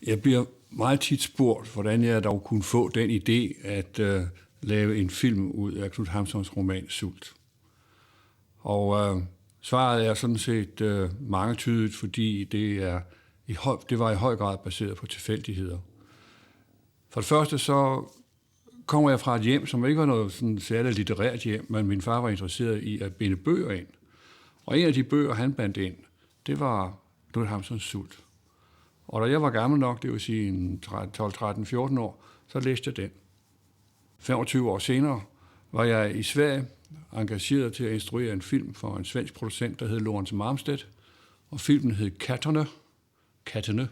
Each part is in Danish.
Jeg bliver meget tit spurgt, hvordan jeg dog kunne få den idé at lave en film ud af Knut Hamsuns roman Sult. Og svaret er sådan set mangetydigt, fordi det var i høj grad baseret på tilfældigheder. For det første så kommer jeg fra et hjem, som ikke var noget sådan særligt litterært hjem, men min far var interesseret i at binde bøger ind. Og en af de bøger, han bandt ind, det var Knut Hamsuns Sult. Og da jeg var gammel nok, det vil sige 12, 13, 14 år, så læste jeg den. 25 år senere var jeg i Sverige engageret til at instruere en film for en svensk producent, der hed Lorentz Malmstedt. Og filmen hed Kattene.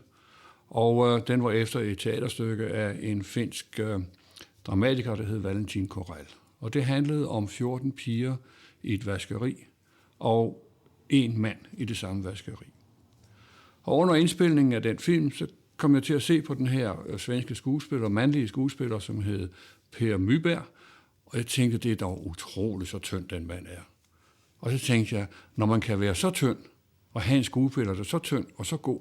Og den var efter et teaterstykke af en finsk dramatiker, der hed Valentin Korell. Og det handlede om 14 piger i et vaskeri og en mand i det samme vaskeri. Og under indspilningen af den film, så kom jeg til at se på den her svenske skuespiller, mandlige skuespiller, som hed Per Myberg. Og jeg tænkte, det er dog utroligt så tynd den mand er. Og så tænkte jeg, når man kan være så tynd, og have en skuespiller, der er så tynd og så god,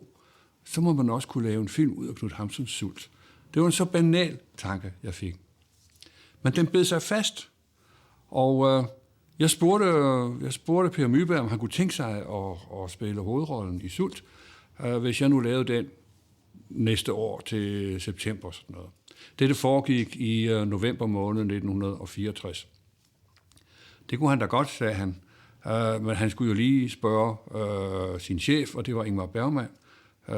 så må man også kunne lave en film ud af Knut Hamsuns Sult. Det var en så banal tanke, jeg fik. Men den bed sig fast, og jeg spurgte Per Myberg, om han kunne tænke sig at spille hovedrollen i Sult, hvis jeg nu lavede den næste år til september. Sådan noget. Dette foregik i november måned 1964. Det kunne han da godt, sagde han, men han skulle jo lige spørge sin chef, og det var Ingmar Bergman,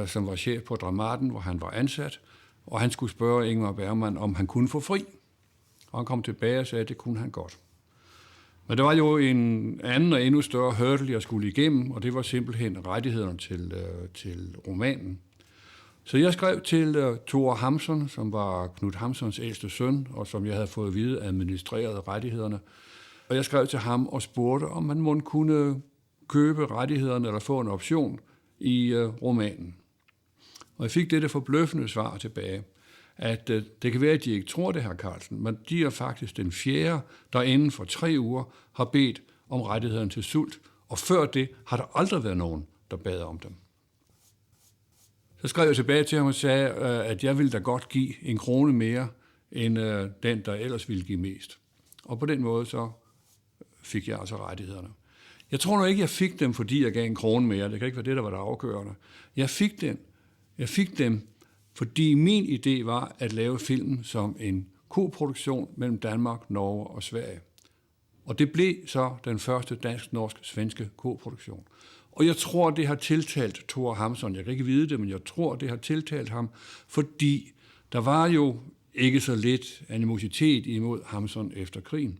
som var chef på Dramaten, hvor han var ansat, og han skulle spørge Ingmar Bergman, om han kunne få fri. Og han kom tilbage og sagde, at det kunne han godt. Men der var jo en anden og endnu større hurdle, jeg skulle igennem, og det var simpelthen rettighederne til romanen. Så jeg skrev til Thor Hamsun, som var Knut Hamsuns ældste søn, og som jeg havde fået at vide administrerede rettighederne. Og jeg skrev til ham og spurgte, om man måtte kunne købe rettighederne eller få en option i romanen. Og jeg fik dette forbløffende svar tilbage, at det kan være, at de ikke tror det her, Carlsen, men de er faktisk den fjerde, der inden for 3 uger har bedt om rettighederne til Sult, og før det har der aldrig været nogen, der bad om dem. Så skrev jeg tilbage til ham og sagde, at jeg ville da godt give 1 krone mere, end den, der ellers ville give mest. Og på den måde så fik jeg altså rettighederne. Jeg tror nu ikke, jeg fik dem, fordi jeg gav 1 krone mere. Det kan ikke være det, der var det afgørende. Jeg fik dem, fordi min idé var at lave filmen som en koproduktion mellem Danmark, Norge og Sverige. Og det blev så den første dansk-norsk-svenske koproduktion. Og jeg tror, det har tiltalt Thor Hamsun. Jeg kan ikke vide det, men jeg tror, det har tiltalt ham, fordi der var jo ikke så lidt animositet imod Hamsun efter krigen.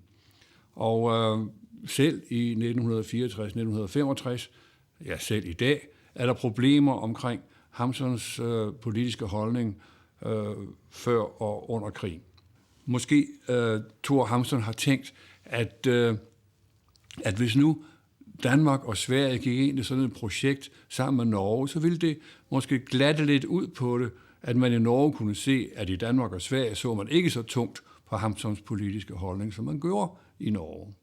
Og selv i 1964-1965, ja selv i dag, er der problemer omkring Hamsuns politiske holdning før og under krigen. Måske Thor Hamsun har tænkt, at hvis nu Danmark og Sverige gik ind i sådan et projekt sammen med Norge, så ville det måske glatte lidt ud på det, at man i Norge kunne se, at i Danmark og Sverige så man ikke så tungt på Hamsuns politiske holdning, som man gjorde i Norge.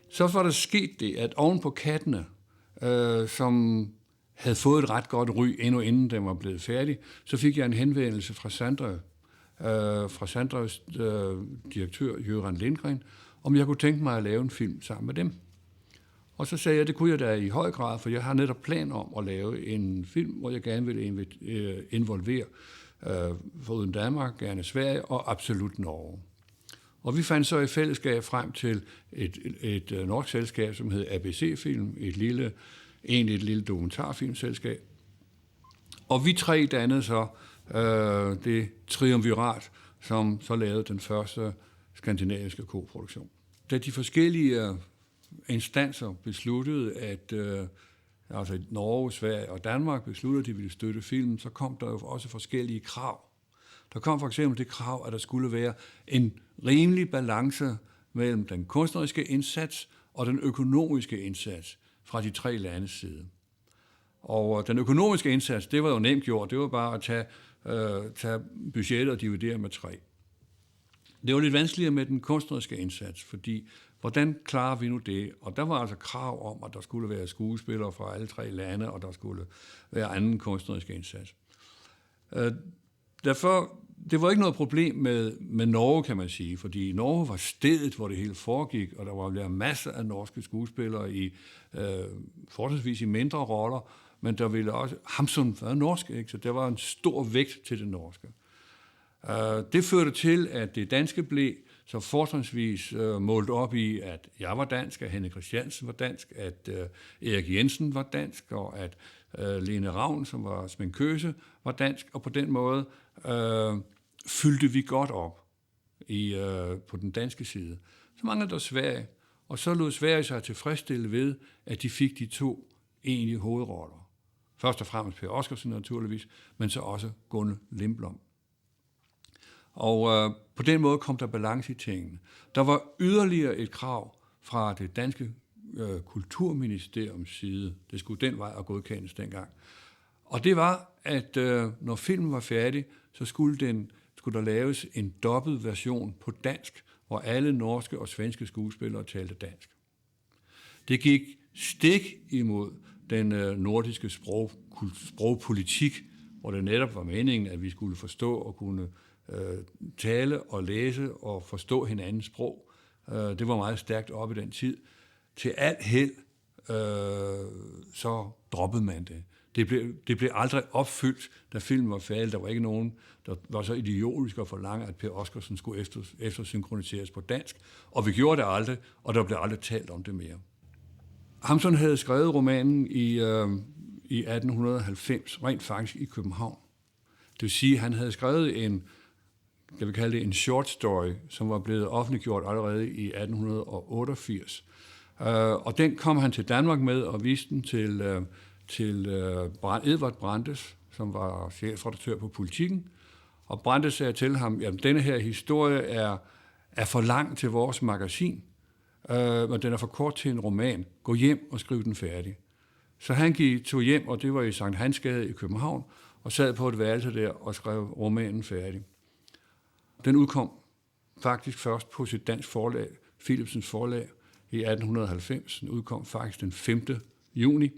Så var der sket det, at oven på Kattene, som havde fået et ret godt ry, endnu inden den var blevet færdig, så fik jeg en henvendelse fra Sandrews direktør, Göran Lindgren, om jeg kunne tænke mig at lave en film sammen med dem. Og så sagde jeg, at det kunne jeg da i høj grad, for jeg har netop plan om at lave en film, hvor jeg gerne vil involvere foruden Danmark, gerne Sverige og absolut Norge. Og vi fandt så i fællesskab frem til et norsk selskab, som hed ABC Film, et lille dokumentarfilmselskab. Og vi 3 dannede så det triumvirat, som så lavede den første skandinaviske koproduktion. Da de forskellige instanser besluttede, at altså Norge, Sverige og Danmark besluttede, at de ville støtte filmen, så kom der jo også forskellige krav. Der kom for eksempel det krav, at der skulle være en rimelig balance mellem den kunstneriske indsats og den økonomiske indsats fra de 3 landes side. Og den økonomiske indsats, det var jo nemt gjort. Det var bare at tage budgettet og dividere med 3. Det var lidt vanskeligere med den kunstneriske indsats, fordi hvordan klarer vi nu det? Og der var altså krav om, at der skulle være skuespillere fra alle 3 lande, og der skulle være anden kunstnerisk indsats. derfor, det var ikke noget problem med Norge, kan man sige, fordi Norge var stedet, hvor det hele foregik, og der var masser af norske skuespillere i forholdsvis i mindre roller, men der ville også Hamsun være norsk, ikke? Så der var en stor vægt til det norske. Det førte til, at det danske blev så fortrinsvis målt op i, at jeg var dansk, at Henrik Christiansen var dansk, at Erik Jensen var dansk, og at Lene Ravn, som var sminkøse, var dansk, og på den måde fyldte vi godt op på den danske side. Så manglede der Sverige, og så lod Sverige sig tilfredsstille ved, at de fik de 2 egentlige hovedroller. Først og fremmest Per Oscarsen naturligvis, men så også Gunne Lindblom. Og på den måde kom der balance i tingene. Der var yderligere et krav fra det danske kulturministeriums side. Det skulle den vej at godkendes dengang. Og det var, at når filmen var færdig, så skulle der laves en dobbelt version på dansk, hvor alle norske og svenske skuespillere talte dansk. Det gik stik imod den nordiske sprogpolitik, hvor det netop var meningen, at vi skulle forstå og kunne tale og læse og forstå hinandens sprog. Det var meget stærkt op i den tid. Til alt held, så droppede man det. Det blev aldrig opfyldt, da filmen var færdig. Der var ikke nogen, der var så idiotisk at forlange, at Per Oscarsen skulle eftersynkroniseres på dansk. Og vi gjorde det aldrig, og der blev aldrig talt om det mere. Hamsun havde skrevet romanen i 1890, rent faktisk i København. Det vil sige, at han havde skrevet en short story, som var blevet offentliggjort allerede i 1888. Og den kom han til Danmark med og viste den til Edvard Brandes, som var chefredaktør på Politiken. Og Brandes sagde til ham, at denne her historie er for lang til vores magasin, men den er for kort til en roman. Gå hjem og skriv den færdig. Så han tog hjem, og det var i Sankt Hansgade i København, og sad på et værelse der og skrev romanen færdig. Den udkom faktisk først på sit dansk forlag, Philipsens forlag, i 1890. Den udkom faktisk den 5. juni,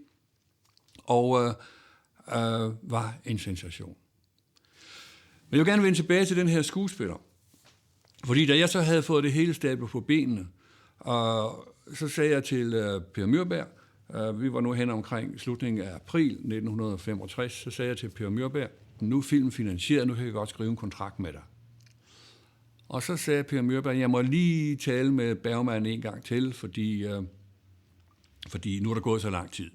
og var en sensation. Men jeg vil gerne vende tilbage til den her skuespiller. Fordi da jeg så havde fået det hele stablet på benene, så sagde jeg til Per Myrberg, vi var nu hen omkring slutningen af april 1965, så sagde jeg til Per Myrberg, nu er filmen finansieret, nu kan jeg godt skrive en kontrakt med dig. Og så sagde Per Myrberg, jeg må lige tale med Bergman en gang til, fordi nu er der gået så lang tid.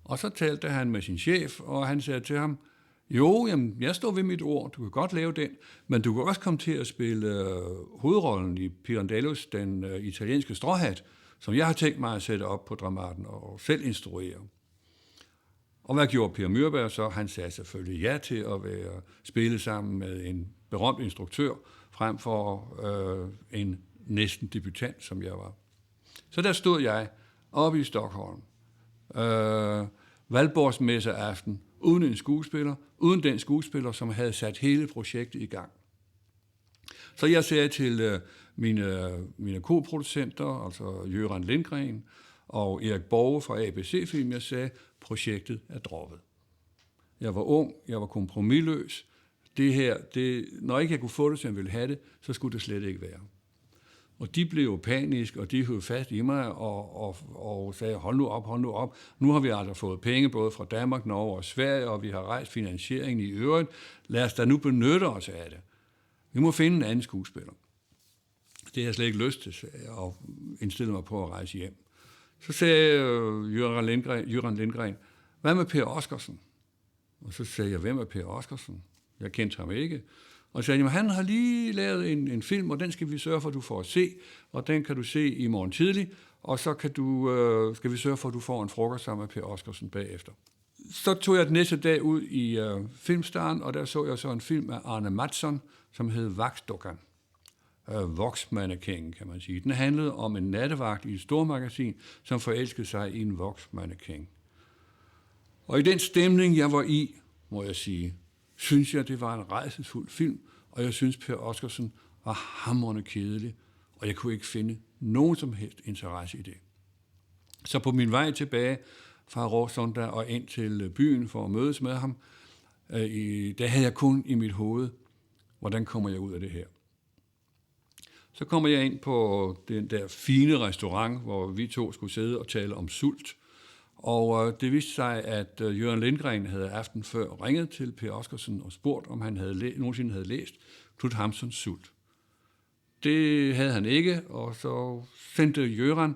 Og så talte han med sin chef, og han sagde til ham, jo, jamen, jeg står ved mit ord, du kan godt lave den, men du kan også komme til at spille hovedrollen i Pirandellos, den italienske stråhat, som jeg har tænkt mig at sætte op på Dramaten og selv instruere. Og hvad gjorde Per Myrberg så? Han sagde selvfølgelig ja til at spille sammen med en berømt instruktør, frem for en næsten debutant, som jeg var. Så der stod jeg oppe i Stockholm, Valborgsmesseaften, uden en skuespiller, uden den skuespiller, som havde sat hele projektet i gang. Så jeg sagde til mine koproducenter, altså Jørgen Lindgren og Erik Borge fra ABC Film, jeg sagde, projektet er droppet. Jeg var ung, jeg var kompromisløs. Det her, når ikke jeg kunne få det, som jeg ville have det, så skulle det slet ikke være. Og de blev jo panisk, og de høvede fast i mig og sagde, hold nu op. Nu har vi altså fået penge både fra Danmark, Norge og Sverige, og vi har rejst finansieringen i øvrigt. Lad os da nu benytte os af det. Vi må finde en anden skuespiller. Det har jeg slet ikke lyst til, at indstille mig på at rejse hjem. Så sagde Jørgen Lindgren, hvad med Per Oscarsen? Og så sagde jeg, hvem er Per Oscarsen? Jeg kendte ham ikke. Og så sagde jeg, han har lige lavet en film, og den skal vi sørge for, at du får at se, og den kan du se i morgen tidlig, og så skal vi sørge for, at du får en frokost sammen med Per Oscarsen bagefter. Så tog jeg den næste dag ud i Filmstaren, og der så jeg så en film af Arne Mattsson, som hed Vaxdockan. Voksmannequin, kan man sige. Den handlede om en nattevagt i et stormagasin, som forelskede sig i en voksmannequin. Og i den stemning, jeg var i, må jeg sige, synes jeg, det var en rædselsfuld film, og jeg synes, Per Oscarsen var hamrende kedelig, og jeg kunne ikke finde nogen som helst interesse i det. Så på min vej tilbage fra Råsunda og ind til byen for at mødes med ham, Der havde jeg kun i mit hoved, hvordan kommer jeg ud af det her? Så kommer jeg ind på den der fine restaurant, hvor vi to skulle sidde og tale om sult. Og det viste sig, at Jørgen Lindgren havde aften før ringet til Per Oscarsen og spurgt, om han nogensinde havde læst Knut Hamsuns Sult. Det havde han ikke, og så sendte Jørgen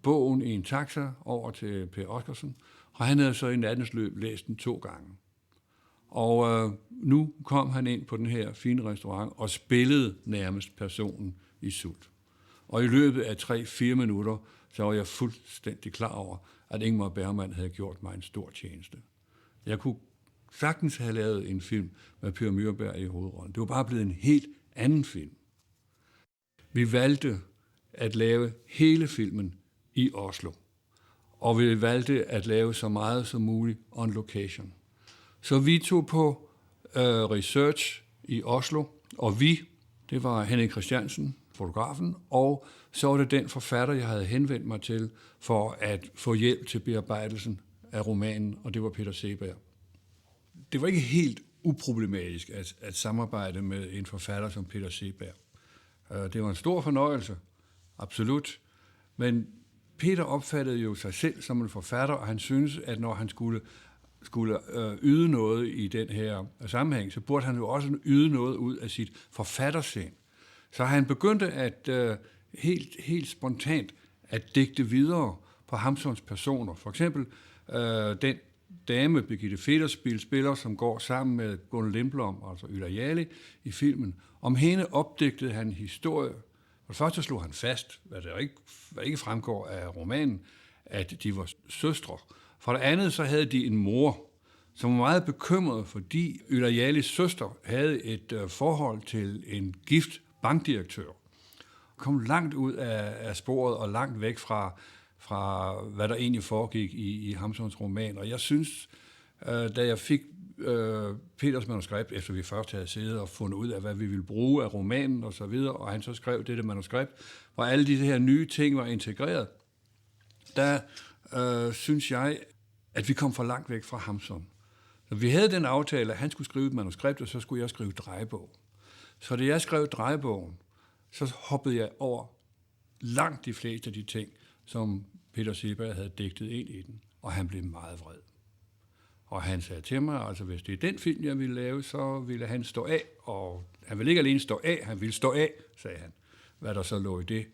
bogen i en taxa over til Per Oscarsen, og han havde så i nattens løb læst den 2 gange. Og nu kom han ind på den her fine restaurant og spillede nærmest personen i Sult. Og i løbet af 3-4 minutter, så var jeg fuldstændig klar over, at Ingmar Bergman havde gjort mig en stor tjeneste. Jeg kunne sagtens have lavet en film med Per Myrberg i hovedrollen. Det var bare blevet en helt anden film. Vi valgte at lave hele filmen i Oslo. Og vi valgte at lave så meget som muligt on location. Så vi tog på research i Oslo, og det var Henning Christiansen, fotografen, og så var det den forfatter, jeg havde henvendt mig til for at få hjælp til bearbejdelsen af romanen, og det var Peter Seeberg. Det var ikke helt uproblematisk at samarbejde med en forfatter som Peter Seeberg. Det var en stor fornøjelse, absolut, men Peter opfattede jo sig selv som en forfatter, og han syntes, at når han skulle yde noget i den her sammenhæng, så burde han jo også yde noget ud af sit forfattersind. Så han begyndte at helt spontant at digte videre på Hamsuns personer. For eksempel den dame, Birgitte Federspiel spiller, som går sammen med Gunnar Lindblom, altså Ylajali, i filmen. Om hende opdigtede han en historie. For det første slog han fast, hvad ikke fremgår af romanen, at de var søstre. For det andet så havde de en mor, som var meget bekymret, fordi Ylajalis søster havde et forhold til en gift bankdirektør. Kom langt ud af sporet og langt væk fra hvad der egentlig foregik i Hamsuns roman. Og jeg synes, da jeg fik Peters manuskript, efter vi først havde siddet og fundet ud af, hvad vi ville bruge af romanen og så videre, og han så skrev dette manuskript, hvor alle de her nye ting var integreret, der synes jeg, at vi kom for langt væk fra Hamsun. Så vi havde den aftale, at han skulle skrive et manuskript, og så skulle jeg skrive drejebog. Så da jeg skrev drejebogen, så hoppede jeg over langt de fleste af de ting, som Peter Seeberg havde digtet ind i den, og han blev meget vred. Og han sagde til mig, altså hvis det er den film, jeg ville lave, så ville han stå af, og han ville ikke alene stå af, han ville stå af, sagde han, hvad der så lå i det.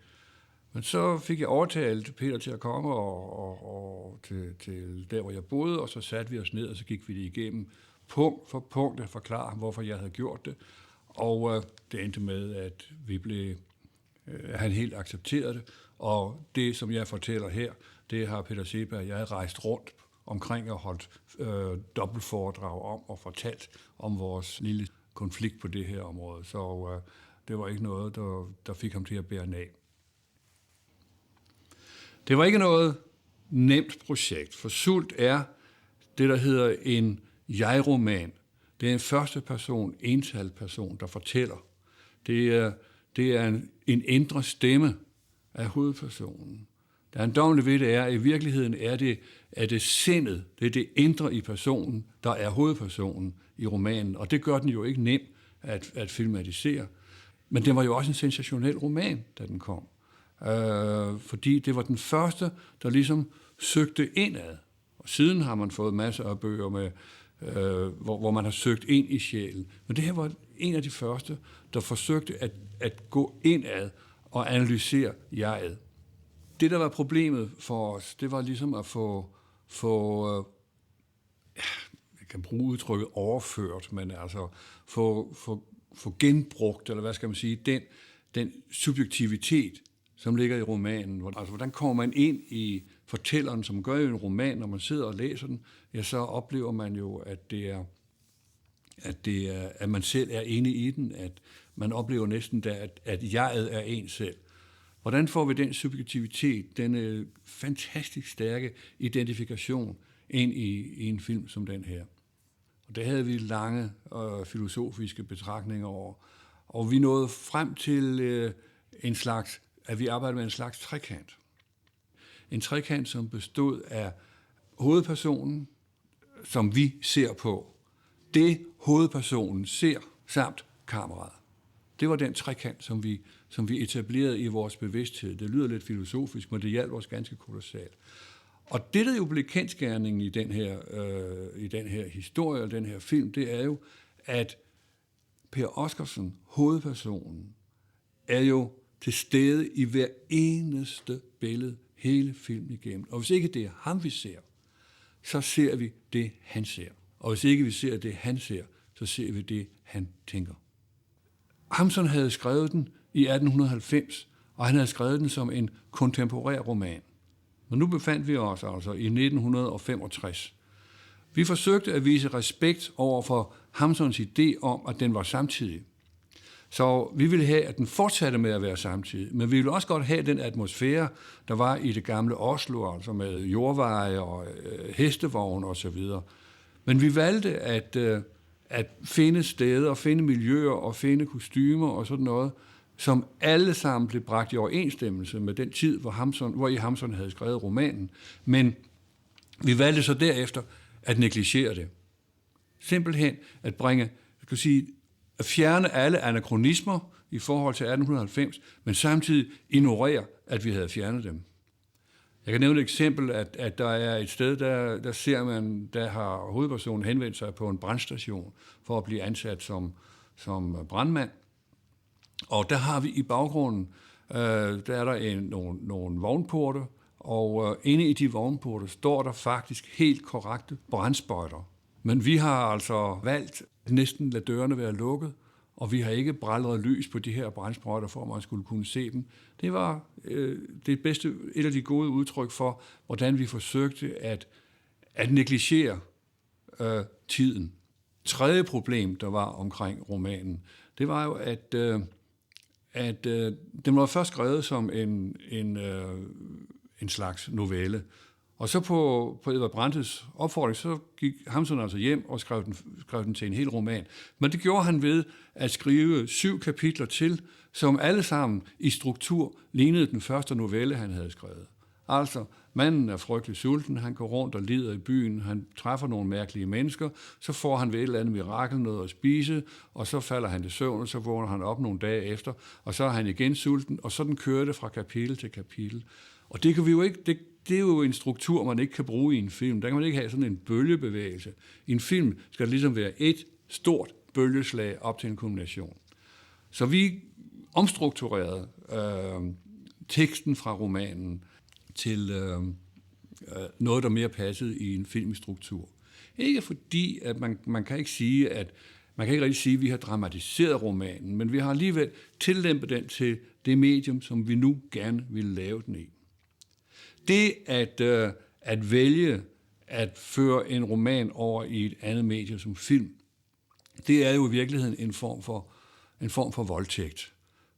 Men så fik jeg overtalt Peter til at komme og til der, hvor jeg boede, og så satte vi os ned, og så gik vi det igennem punkt for punkt at forklare ham, hvorfor jeg havde gjort det. Og det endte med, at han helt accepterede det. Og det, som jeg fortæller her, det har Peter Seeberg og jeg rejst rundt omkring og holdt dobbeltforedrag om og fortalt om vores lille konflikt på det her område. Så det var ikke noget, der fik ham til at bære af. Det var ikke noget nemt projekt, for Sult er det, der hedder en jeg-roman. Det er en første person, ental person, der fortæller. Det er en indre stemme af hovedpersonen. Der er en dommeligt ved det er, at i virkeligheden er det sindet, det er det indre i personen, der er hovedpersonen i romanen. Og det gør den jo ikke nem at filmatisere. Men det var jo også en sensationel roman, da den kom. Fordi det var den første, der ligesom søgte indad. Og siden har man fået masser af bøger med, hvor man har søgt ind i sjælen. Men det her var en af de første, der forsøgte at gå indad og analysere jeget. Det, der var problemet for os, det var ligesom at få jeg kan bruge udtrykket overført, men altså få genbrugt, eller hvad skal man sige, den subjektivitet, som ligger i romanen. Altså, hvordan kommer man ind i fortælleren, som gør jo en roman, når man sidder og læser den, ja, så oplever man jo, at man selv er inde i den, at man oplever næsten, at jeget er en selv. Hvordan får vi den subjektivitet, den fantastisk stærke identifikation ind i en film som den her? Og det havde vi lange filosofiske betragtninger over. Og vi nåede frem til at vi arbejdede med en slags trekant. En trekant, som bestod af hovedpersonen, som vi ser på, det hovedpersonen ser, samt kameraet. Det var den trekant, som vi etablerede i vores bevidsthed. Det lyder lidt filosofisk, men det hjalp os ganske kolossalt. Og det, der jo blev kendsgerningen i den her historie, og den her film, det er jo, at Per Oscarsen, hovedpersonen, er jo til stede i hver eneste billede, hele filmen igennem. Og hvis ikke det er ham, vi ser, så ser vi det, han ser. Og hvis ikke vi ser det, han ser, så ser vi det, han tænker. Hamsun havde skrevet den i 1890, og han havde skrevet den som en kontemporær roman. Men nu befandt vi os altså i 1965. Vi forsøgte at vise respekt over for Hamsuns idé om, at den var samtidig. Så vi ville have, at den fortsatte med at være samtidig, men vi ville også godt have den atmosfære, der var i det gamle Oslo, altså med jordveje og hestevogne osv. Men vi valgte at finde steder, og finde miljøer, og finde kostymer og sådan noget, som alle sammen blev bragt i overensstemmelse med den tid, hvor i Hamsun havde skrevet romanen. Men vi valgte så derefter at negligere det. Simpelthen at at fjerne alle anakronismer i forhold til 1890, men samtidig ignorere, at vi havde fjernet dem. Jeg kan nævne et eksempel, at der er et sted, der ser man, der har hovedpersonen henvendt sig på en brandstation for at blive ansat som brandmand. Og der har vi i baggrunden, der er der nogle vognporte, og inde i de vognporte står der faktisk helt korrekte brandspoiler. Men vi har altså valgt at næsten lade dørene være lukket, og vi har ikke brælret lys på de her brandspoiler, for at man skulle kunne se dem. Det var et af de gode udtryk for, hvordan vi forsøgte at negligere tiden. Tredje problem, der var omkring romanen, det var jo, at den var først skrevet som en slags novelle. Og så på Edvard Brandes opfordring, så gik Hamsun altså hjem og skrev den til en hel roman. Men det gjorde han ved at skrive 7 kapitler til, som alle sammen i struktur lignede den første novelle, han havde skrevet. Altså, manden er frygtelig sulten, han går rundt og lider i byen, han træffer nogle mærkelige mennesker, så får han ved et eller andet mirakel noget at spise, og så falder han til søvn, og så vågner han op nogle dage efter, og så er han igen sulten, og sådan kører det fra kapitel til kapitel. Og det kan vi jo ikke, det er jo en struktur, man ikke kan bruge i en film. Der kan man ikke have sådan en bølgebevægelse. I en film skal det ligesom være et stort bølgeslag op til en kulmination. Så vi omstrukturerede teksten fra romanen til noget, der mere passede i en filmstruktur. Ikke fordi, at man kan ikke sige, at man kan ikke rigtig sige, at vi har dramatiseret romanen, men vi har alligevel tillempet den til det medium, som vi nu gerne vil lave den i. Det at vælge at føre en roman over i et andet medie som film, det er jo i virkeligheden en form for voldtægt.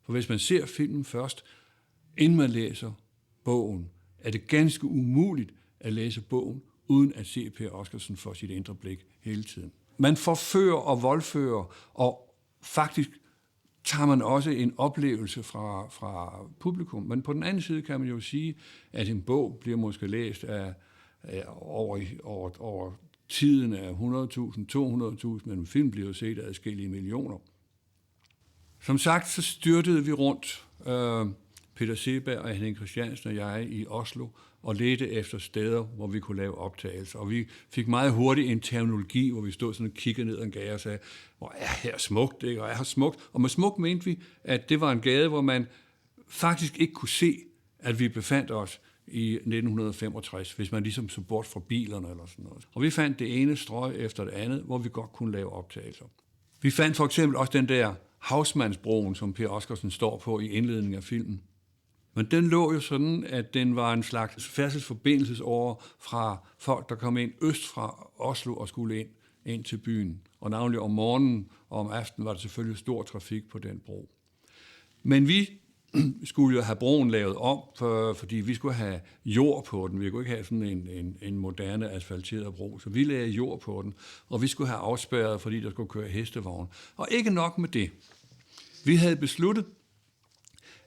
For hvis man ser filmen først, inden man læser bogen, er det ganske umuligt at læse bogen, uden at se Per Oscarsen for sit indre blik hele tiden. Man forfører og voldfører, og faktisk tager man også en oplevelse fra publikum. Men på den anden side kan man jo sige, at en bog bliver måske læst over tiden af 100.000, 200.000, men en film bliver jo set af adskillige millioner. Som sagt, så styrtede vi rundt, Peter Seeberg og Henning Christiansen og jeg, i Oslo, og ledte efter steder, hvor vi kunne lave optagelser. Og vi fik meget hurtigt en terminologi, hvor vi stod sådan og kiggede ned ad en gade og sagde, hvor er her smukt, ikke? Og er her smukt. Og med smukt mente vi, at det var en gade, hvor man faktisk ikke kunne se, at vi befandt os i 1965, hvis man ligesom så bort fra bilerne eller sådan noget. Og vi fandt det ene strøg efter det andet, hvor vi godt kunne lave optagelser. Vi fandt for eksempel også den der Hausmannsbroen, som Per Oscarsen står på i indledningen af filmen. Men den lå jo sådan, at den var en slags færdselsforbindelsesåre fra folk, der kom ind øst fra Oslo og skulle ind til byen. Og navnlig om morgenen og om aftenen var der selvfølgelig stor trafik på den bro. Men vi skulle jo have broen lavet om, fordi vi skulle have jord på den. Vi kunne ikke have sådan en moderne asfalteret bro, så vi lagde jord på den, og vi skulle have afspærret, fordi der skulle køre hestevogn. Og ikke nok med det. Vi havde besluttet,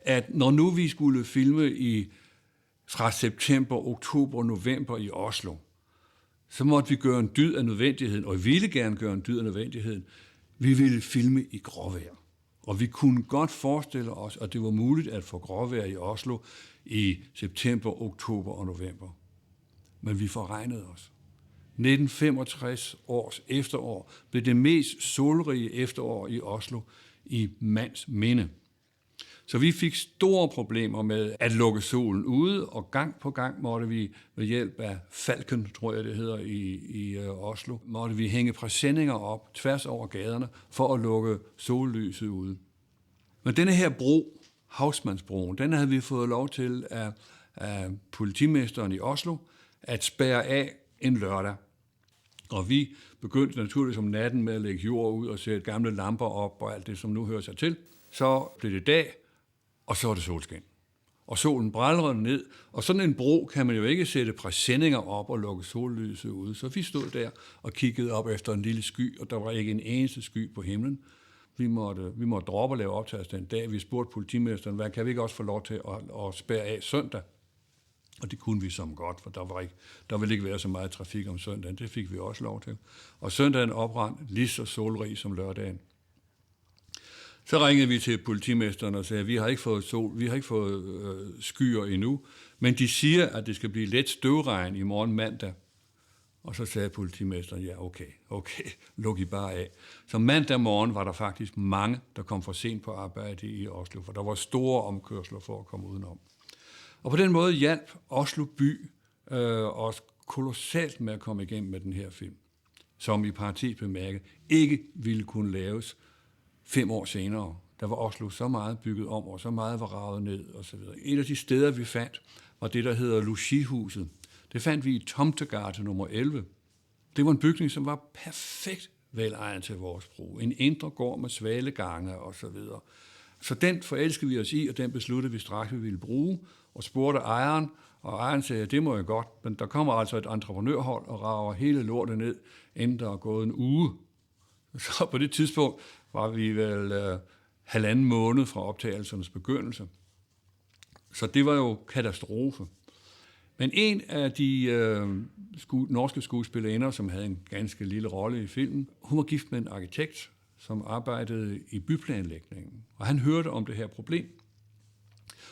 at når nu vi skulle filme fra september, oktober, november i Oslo, så måtte vi gøre en dyd af nødvendigheden, og vi ville gerne gøre en dyd af nødvendigheden. Vi ville filme i gråvejr. Og vi kunne godt forestille os, at det var muligt at få gråvejr i Oslo i september, oktober og november. Men vi forregnede os. 1965 års efterår blev det mest solrige efterår i Oslo i mands minde. Så vi fik store problemer med at lukke solen ude, og gang på gang måtte vi ved hjælp af Falken, tror jeg det hedder i Oslo, måtte vi hænge præsendinger op tværs over gaderne for at lukke sollyset ude. Men denne her bro, Hausmannsbroen, den havde vi fået lov til af politimesteren i Oslo at spærre af en lørdag. Og vi begyndte naturligvis om natten med at lægge jord ud og sætte gamle lamper op og alt det, som nu hører sig til. Så blev det dag, og så var det solskin. Og solen brændrede ned, og sådan en bro kan man jo ikke sætte præsendinger op og lukke sollyset ud. Så vi stod der og kiggede op efter en lille sky, og der var ikke en eneste sky på himlen. Vi måtte droppe og lave optagelser den dag. Vi spurgte politimesteren, hvad kan vi ikke også få lov til at spærre af søndag? Og det kunne vi som godt, for der ville ikke være så meget trafik om søndagen. Det fik vi også lov til. Og søndagen oprandt lige så solrig som lørdagen. Så ringede vi til politimesteren og sagde, vi har ikke fået skyer endnu, men de siger, at det skal blive let støvregn i morgen mandag. Og så sagde politimesteren, ja okay, luk I bare af. Så mandag morgen var der faktisk mange, der kom for sent på arbejde i Oslo, for der var store omkørsler for at komme udenom. Og på den måde hjalp Oslo by os kolossalt med at komme igennem med den her film, som i parentes bemærket ikke ville kunne laves 5 år senere. Der var Oslo så meget bygget om, og så meget var ravet ned, osv. Et af de steder, vi fandt, var det, der hedder Logihuset. Det fandt vi i Tomtegate nummer 11. Det var en bygning, som var perfekt velegnet til vores brug. En indre gård med svalegange osv. Så den forelskede vi os i, og den besluttede vi straks, vi ville bruge, og spurgte ejeren, og ejeren sagde, det må jeg godt, men der kommer altså et entreprenørhold og rager hele lortet ned, inden der er gået en uge. Så på det tidspunkt var vi vel 1,5 måned fra optagelsernes begyndelse. Så det var jo katastrofe. Men en af de norske skuespillerinder, som havde en ganske lille rolle i filmen, hun var gift med en arkitekt, som arbejdede i byplanlægningen. Og han hørte om det her problem.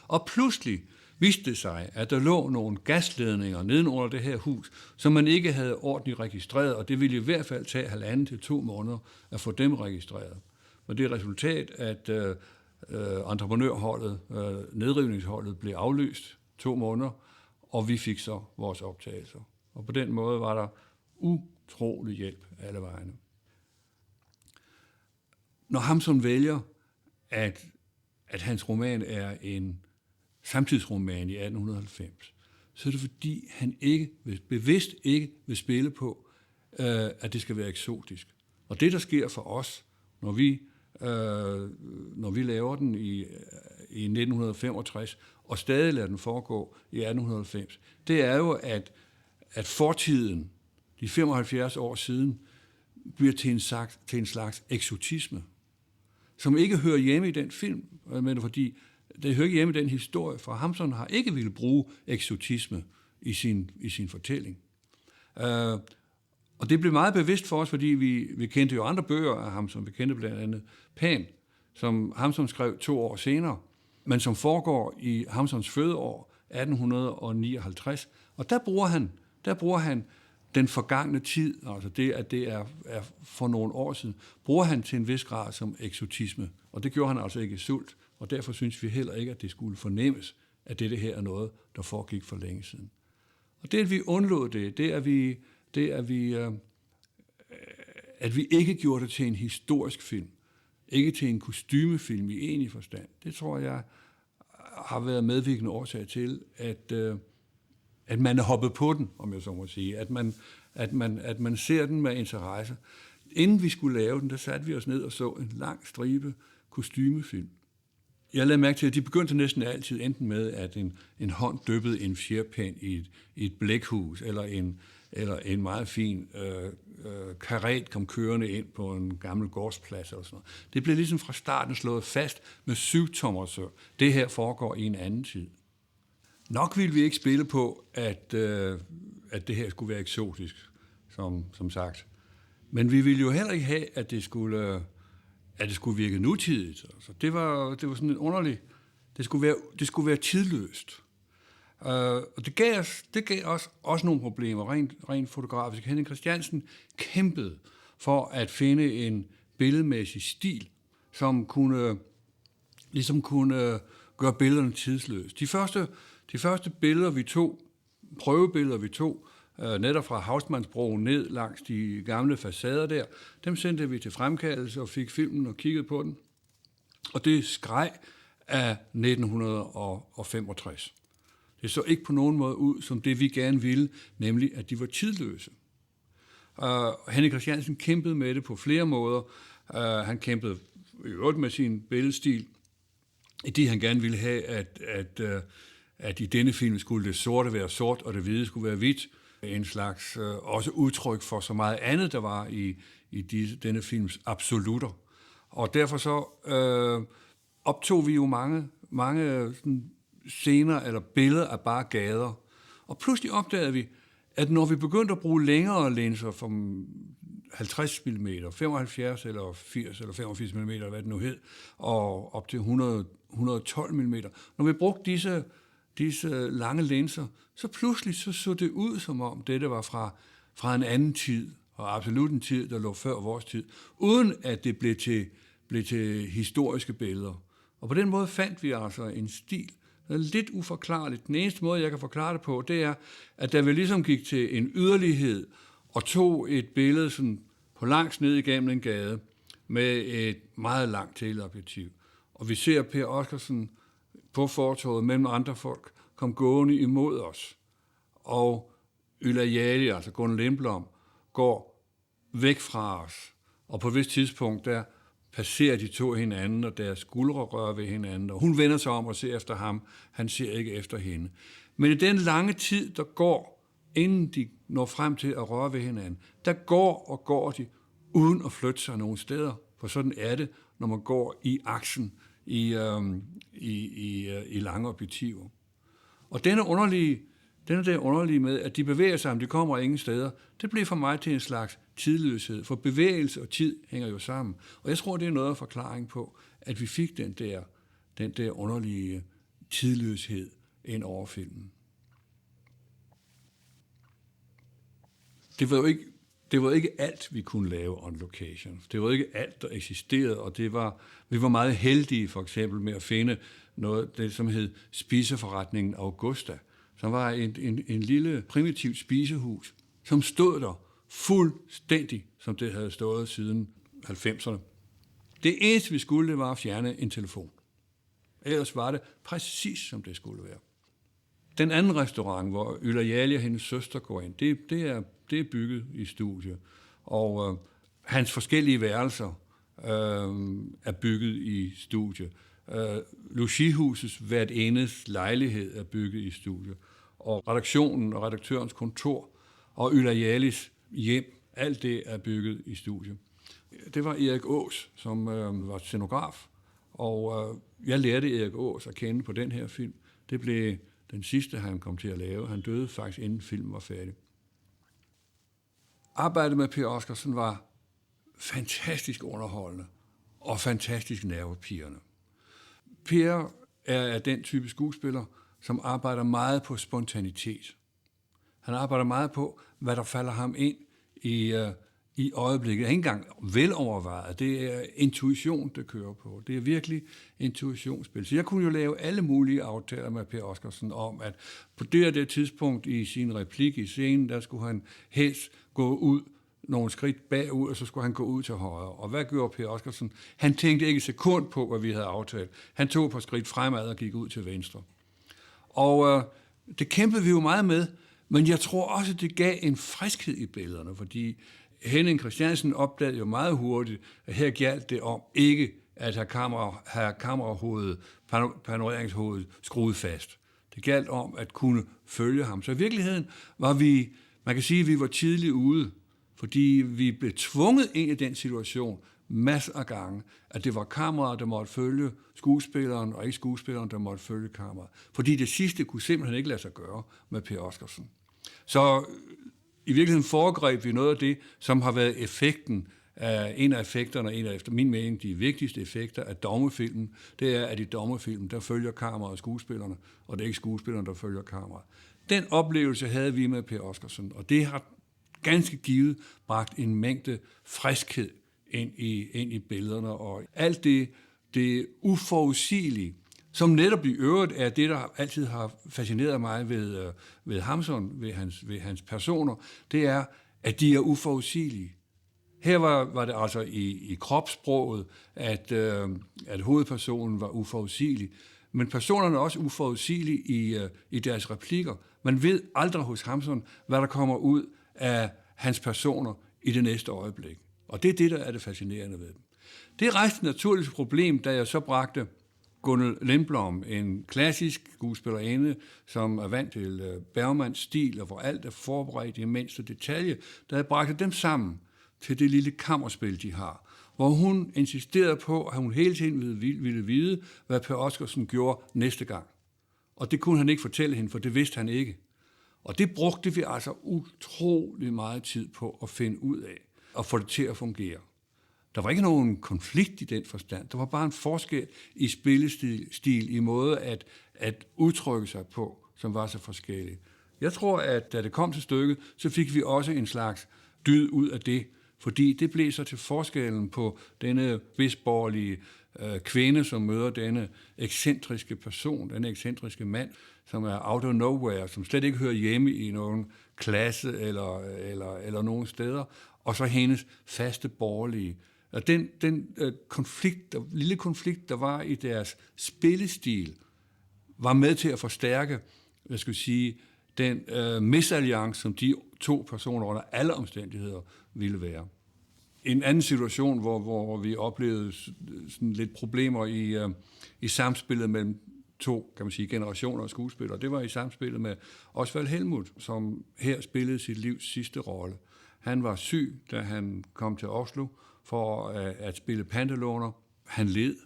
Og pludselig viste det sig, at der lå nogle gasledninger nedenunder det her hus, som man ikke havde ordentligt registreret, og det ville i hvert fald tage 1,5 til 2 måneder at få dem registreret. Men det er resultat, at entreprenørholdet, nedrivningsholdet, blev aflyst 2 måneder, og vi fik så vores optagelser. Og på den måde var der utrolig hjælp alle vegne. Når Hamsun vælger, at hans roman er en samtidsroman i 1890, så er det fordi, han bevidst ikke vil spille på, at det skal være eksotisk. Og det, der sker for os, når vi laver den i 1965, og stadig lader den foregå i 1890, det er jo, at fortiden, de 75 år siden, bliver til en slags eksotisme, som ikke hører hjemme i den film, men fordi det hører ikke hjemme i den historie, for Hamsun har ikke ville bruge eksotisme i sin fortælling. Og det blev meget bevidst for os, fordi vi kendte jo andre bøger af Hamsun. Vi kendte blandt andet Pan, som Hamsun skrev 2 år senere, men som foregår i Hamsuns fødeår 1859. Og der bruger han den forgangne tid, altså det, at det er for nogle år siden, bruger han til en vis grad som eksotisme. Og det gjorde han altså ikke i Sult, og derfor synes vi heller ikke, at det skulle fornemmes, at dette her er noget, der foregik for længe siden. Og det, at vi undlod at vi ikke gjorde det til en historisk film, ikke til en kostymefilm i egentlig forstand, det tror jeg har været medvirkende årsag til, at man er hoppet på den, om jeg så må sige, at man ser den med interesse. Inden vi skulle lave den, der satte vi os ned og så en lang stribe kostymefilm. Jeg lagde mærke til, at de begyndte næsten altid enten med, at en hånd dyppede en fjerpen i et blækhus, eller en meget fin karet kom kørende ind på en gammel gårdsplads. Eller sådan noget. Det blev ligesom fra starten slået fast med 7-tommersøm. Det her foregår i en anden tid. Nok ville vi ikke spille på, at det her skulle være eksotisk. som sagt. Men vi ville jo heller ikke have, at det skulle virke nutidigt. Altså, det var sådan en underlig... Det skulle være tidløst. Og det gav os også nogle problemer, rent fotografisk. Henning Christiansen kæmpede for at finde en billedmæssig stil, som kunne gøre billederne tidsløse. De første billeder, prøvebilleder vi tog, netop fra Hausmannsbroen ned langs de gamle facader der, dem sendte vi til fremkaldelse og fik filmen og kiggede på den. Og det skreg af 1965. Det så ikke på nogen måde ud som det, vi gerne ville, nemlig at de var tidløse. Henning Christiansen kæmpede med det på flere måder. Han kæmpede i øvrigt med sin billedstil, i han gerne ville have, at i denne film skulle det sorte være sort, og det hvide skulle være hvidt. En slags også udtryk for så meget andet, der var i denne films absolutter. Og derfor så optog vi jo mange sådan scener eller billeder af bare gader. Og pludselig opdagede vi, at når vi begyndte at bruge længere linser, fra 50 mm, 75 eller 80 eller 85 mm, hvad det nu hed, og op til 112 mm, når vi brugte disse lange linser, så pludselig så det ud, som om dette var fra en anden tid, og absolut en tid, der lå før vores tid, uden at det blev til historiske billeder. Og på den måde fandt vi altså en stil, der er lidt uforklarligt. Den eneste måde, jeg kan forklare det på, det er, at da vi ligesom gik til en yderlighed og tog et billede sådan på langs ned igennem en gade med et meget langt teleobjektiv, og vi ser Per Oscarsen på fortovet mellem andre folk kom gående imod os, og Yla Jali, altså Gunnar Lindblom, går væk fra os, og på et vist tidspunkt der passerer de to hinanden, og deres skuldre rører ved hinanden, og hun vender sig om og ser efter ham. Han ser ikke efter hende. Men i den lange tid, der går, inden de når frem til at røre ved hinanden, der går de, uden at flytte sig nogen steder. For sådan er det, når man går i aksen i lange objektiver. Og den der underlige med, at de bevæger sig, men de kommer ingen steder, det blev for mig til en slags tidløshed, for bevægelse og tid hænger jo sammen. Og jeg tror, det er noget af forklaring på, at vi fik den der underlige tidløshed ind over filmen. Det var ikke alt, vi kunne lave on location. Det var ikke alt, der eksisterede, og vi var meget heldige for eksempel med at finde noget, det som hed Spiseforretningen Augusta, som var en lille primitivt spisehus, som stod der fuldstændig, som det havde stået siden 90'erne. Det eneste, vi skulle, det var at fjerne en telefon. Ellers var det præcis, som det skulle være. Den anden restaurant, hvor Yla Jali og hendes søster går ind, det er bygget i studie. Og hans forskellige værelser er bygget i studie. Logihusets hvert eneste lejlighed er bygget i studie. Og redaktionen og redaktørens kontor og Yla Jalis hjem, alt det er bygget i studie. Det var Erik Aas, som var scenograf, og jeg lærte Erik Aas at kende på den her film. Det blev den sidste, han kom til at lave. Han døde faktisk, inden filmen var færdig. Arbejdet med Per Oscarsen var fantastisk underholdende og fantastisk nervepirrende. Per er den type skuespiller, som arbejder meget på spontanitet. Han arbejder meget på, hvad der falder ham ind i øjeblikket. Det er ikke engang velovervejet. Det er intuition, det kører på. Det er virkelig intuitionsspil. Så jeg kunne jo lave alle mulige aftaler med Per Oscarsen om, at på det tidspunkt i sin replik i scenen, der skulle han helst gå ud nogle skridt bagud, og så skulle han gå ud til højre. Og hvad gjorde Per Oscarsen? Han tænkte ikke et sekund på, hvad vi havde aftalt. Han tog et par skridt fremad og gik ud til venstre. Og det kæmpede vi jo meget med, men jeg tror også, det gav en friskhed i billederne, fordi Henning Christiansen opdagede jo meget hurtigt, at her gjaldt det om ikke at have kamerahovedet, panoreringshovedet skruet fast. Det gjaldt om at kunne følge ham. Så i virkeligheden var man kan sige, at vi var tidligt ude, fordi vi blev tvunget ind i den situation masser af gange, at det var kameraet, der måtte følge skuespilleren, og ikke skuespilleren, der måtte følge kameraet. Fordi det sidste kunne simpelthen ikke lade sig gøre med Per Oscarsen. Så i virkeligheden foregreb vi noget af det, som har været effekten af en af effekterne, en af efter min mening de vigtigste effekter af dogmefilmen, det er, at i dogmefilmen, der følger kameraet skuespillerne, og det er ikke skuespillerne, der følger kameraet. Den oplevelse havde vi med Per Oscarsson, og det har ganske givet bragt en mængde friskhed ind i billederne, og alt det uforudsigelige, som netop i øvrigt er det, der altid har fascineret mig ved Hamsun, ved hans personer, det er, at de er uforudsigelige. Her var det altså i kropssproget, at hovedpersonen var uforudsigelig, men personerne er også uforudsigelige i deres replikker. Man ved aldrig hos Hamsun, hvad der kommer ud af hans personer i det næste øjeblik. Og det er det, der er det fascinerende ved dem. Det rejste et naturligt problem, da jeg så bragte Gunnel Lindblom, en klassisk skuespillerinde, som er vant til Bergmans stil, og hvor alt er forberedt i mindste detalje, da jeg bragte dem sammen til det lille kammerspil, de har, hvor hun insisterede på, at hun hele tiden ville vide, hvad Per Oscarsson gjorde næste gang. Og det kunne han ikke fortælle hende, for det vidste han ikke. Og det brugte vi altså utrolig meget tid på at finde ud af, og få det til at fungere. Der var ikke nogen konflikt i den forstand. Der var bare en forskel i spillestil, i måde at udtrykke sig på, som var så forskellig. Jeg tror, at da det kom til stykket, så fik vi også en slags dyd ud af det, fordi det blev så til forskellen på denne vidstborgerlige kvinde, som møder denne ekscentriske person, denne ekscentriske mand, som er out of nowhere, som slet ikke hører hjemme i nogen klasse eller nogen steder, og så hendes faste borgerlige. Og den lille konflikt, der var i deres spillestil, var med til at forstærke, den misalliance, som de to personer under alle omstændigheder ville være. En anden situation, hvor vi oplevede sådan lidt problemer i samspillet mellem to, kan man sige, generationer af skuespillere, det var i samspillet med Osvald Helmuth, som her spillede sit livs sidste rolle. Han var syg, da han kom til Oslo for at spille Pantelåner. Han led,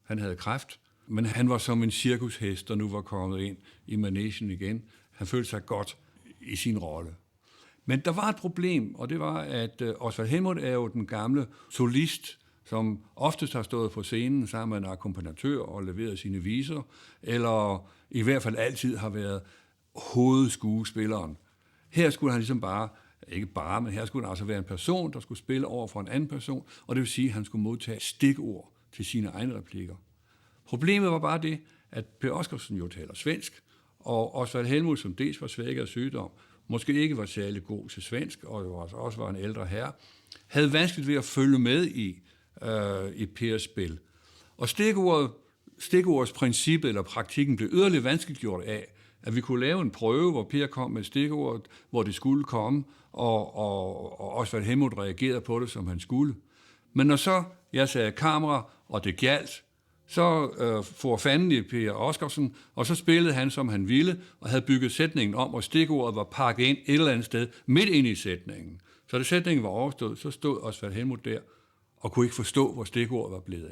han havde kræft, men han var som en cirkushest, der nu var kommet ind i manegen igen. Han følte sig godt i sin rolle. Men der var et problem, og det var, at Osvald Helmuth er jo den gamle solist, som oftest har stået på scenen sammen med en akkompagnatør og leveret sine viser, eller i hvert fald altid har været hovedskuespilleren. Her skulle han ligesom men her skulle han altså være en person, der skulle spille over for en anden person, og det vil sige, at han skulle modtage stikord til sine egne replikker. Problemet var bare det, at Per Oscarsson jo taler svensk, og Osvald Helmuth, som dels var svækket af sygdom, måske ikke var særlig god til svensk, og jo også var en ældre herre, havde vanskeligt ved at følge med i Pers spil. Og stikordsprincippet eller praktikken blev yderligere vanskeliggjort af, at vi kunne lave en prøve, hvor Per kom med stikordet, hvor det skulle komme, og Osvald Helmuth reagerede på det, som han skulle. Men når så jeg sagde kamera, og det gjaldt, så for fanden i Per Oscarsson, og så spillede han, som han ville, og havde bygget sætningen om, og stikordet var pakket ind et eller andet sted, midt ind i sætningen. Så da sætningen var overstået, så stod Osvald Helmuth der, og kunne ikke forstå, hvor stikordet var blevet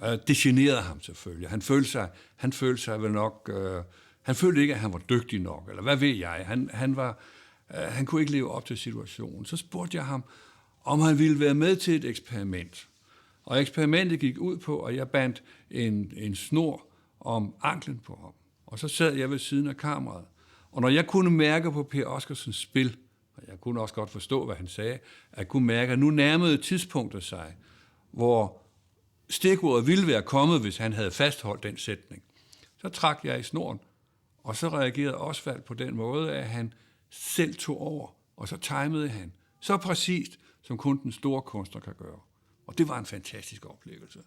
af. Det generede ham selvfølgelig. Han følte sig vel nok... Han følte ikke, at han var dygtig nok, eller hvad ved jeg. Han kunne ikke leve op til situationen. Så spurgte jeg ham, om han ville være med til et eksperiment. Og eksperimentet gik ud på, at jeg bandt en snor om anklen på ham. Og så sad jeg ved siden af kameraet. Og når jeg kunne mærke på Per Oscarssons spil, og jeg kunne også godt forstå, hvad han sagde, at jeg kunne mærke, at nu nærmede tidspunktet sig, hvor stikordet ville være kommet, hvis han havde fastholdt den sætning. Så trak jeg i snoren, og så reagerede Osvald på den måde, at han selv tog over, og så timede han så præcist, som kun den store kunstner kan gøre. Og det var en fantastisk oplevelse.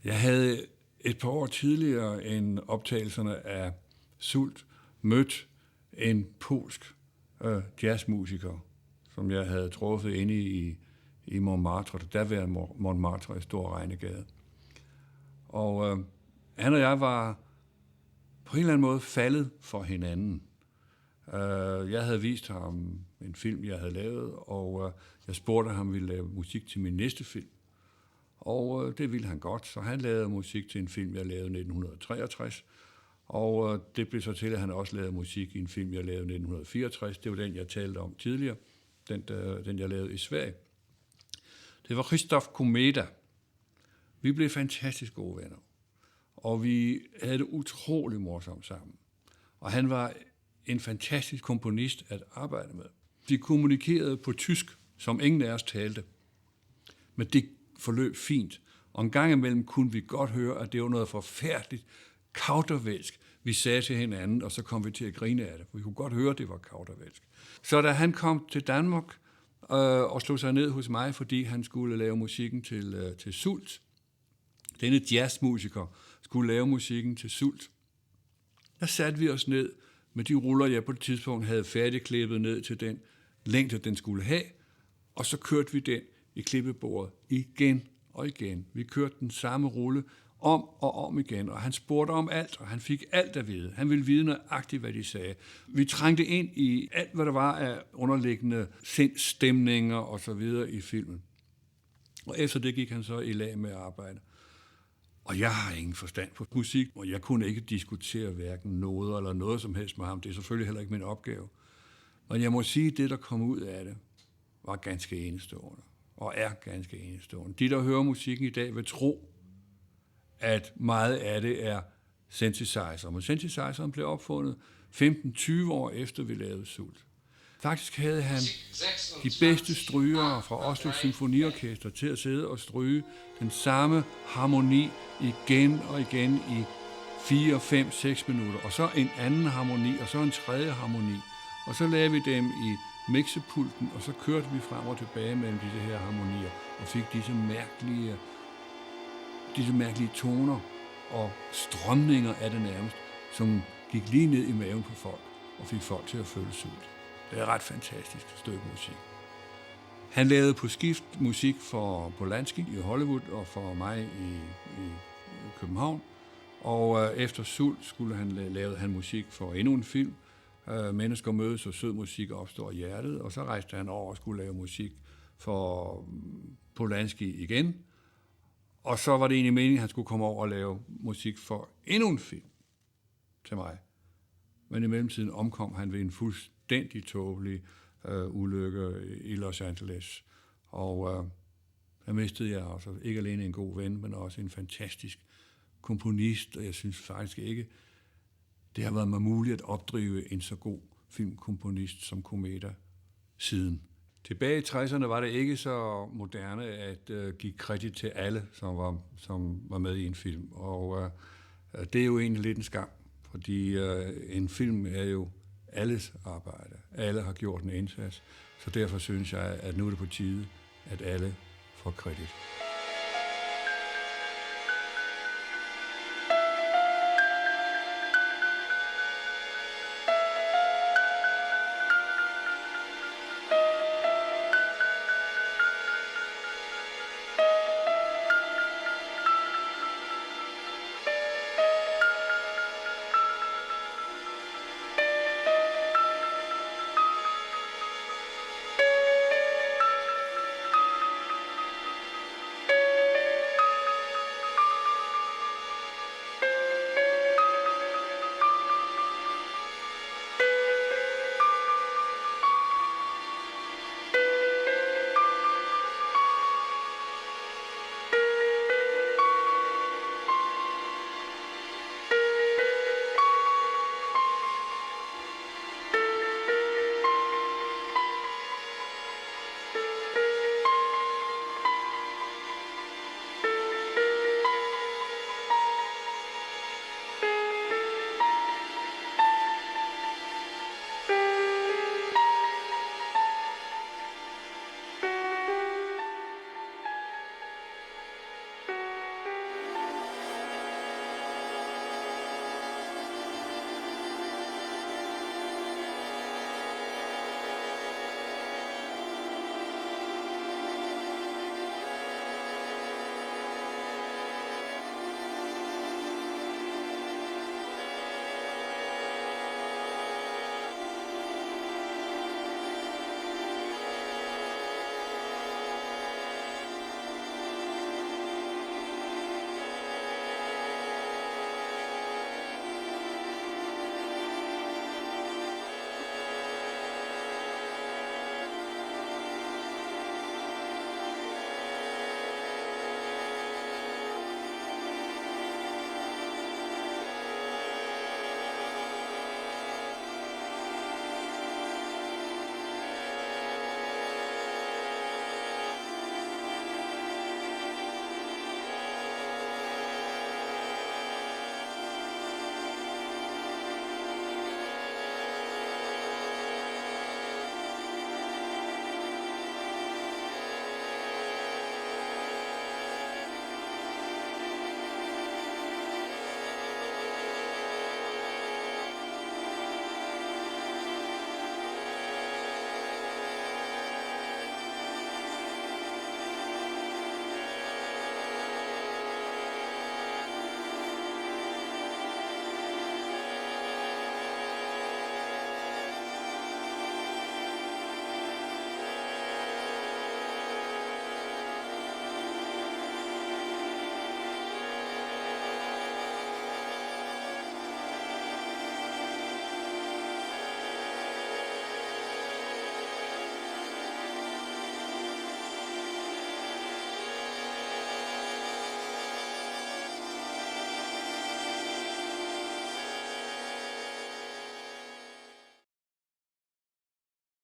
Jeg havde et par år tidligere end optagelserne af Sult mødt en polsk jazzmusiker, som jeg havde truffet inde i Montmartre, der var Montmartre i Stor Regnegade. Og han og jeg var på en eller anden måde faldet for hinanden. Jeg havde vist ham en film, jeg havde lavet, og jeg spurgte ham, om han ville lave musik til min næste film. Og det ville han godt, så han lavede musik til en film, jeg lavede i 1963. Og det blev så til, at han også lavede musik i en film, jeg lavede i 1964. Det var den, jeg talte om tidligere. Den jeg lavede i Sverige. Det var Christoph Komeda. Vi blev fantastisk gode venner. Og vi havde det utrolig morsomt sammen. Og han var en fantastisk komponist at arbejde med. Vi kommunikerede på tysk, som ingen af os talte. Men det forløb fint. Og en gang imellem kunne vi godt høre, at det var noget forfærdeligt kaudervælsk, vi sagde til hinanden, og så kom vi til at grine af det. Vi kunne godt høre, at det var kaudervælsk. Så da han kom til Danmark og slog sig ned hos mig, fordi han skulle lave musikken til Sult, denne jazzmusiker skulle lave musikken til Sult, der satte vi os ned med de ruller, jeg på det tidspunkt havde færdigklippet ned til den længde, den skulle have, og så kørte vi den i klippebordet igen og igen. Vi kørte den samme rulle om og om igen, og han spurgte om alt, og han fik alt at vide. Han ville vide nøjagtigt, hvad de sagde. Vi trængte ind i alt, hvad der var af underliggende stemninger og så videre i filmen. Og efter det gik han så i lag med at arbejde. Og jeg har ingen forstand på musik, og jeg kunne ikke diskutere hverken noder eller noget som helst med ham. Det er selvfølgelig heller ikke min opgave. Men jeg må sige, at det, der kom ud af det, var ganske enestående. Og er ganske enestående. De, der hører musikken i dag, vil tro, at meget af det er synthesizer. Men synthesizeren blev opfundet 15-20 år efter, vi lavede Sult. Faktisk havde han de bedste strygere fra Oslo Symfoniorkester til at sidde og stryge den samme harmoni igen og igen i 4, 5, 6 minutter. Og så en anden harmoni, og så en tredje harmoni. Og så lavede vi dem i mixepulten, og så kørte vi frem og tilbage mellem disse her harmonier, og fik disse mærkelige toner og strømninger af det nærmest, som gik lige ned i maven på folk, og fik folk til at føle sult. Det er et ret fantastisk stykke musik. Han lavede på skift musik for Polanski i Hollywood og for mig i København. Og efter Sult lavede han musik for endnu en film. Mennesker mødes, og sød musik opstår i hjertet. Og så rejste han over og skulle lave musik for Polanski igen. Og så var det egentlig meningen, at han skulle komme over og lave musik for endnu en film til mig. Men i mellemtiden omkom han ved en fuldstændig tåbelig ulykke i Los Angeles. Og der mistede jeg altså ikke alene en god ven, men også en fantastisk komponist, og jeg synes faktisk ikke, det har været mig muligt at opdrive en så god filmkomponist som Komeda siden. Tilbage i 60'erne var det ikke så moderne at give kredit til alle, som var med i en film. Og det er jo egentlig lidt en skam, fordi en film er jo alles arbejde. Alle har gjort en indsats, så derfor synes jeg, at nu er det på tide, at alle får kredit.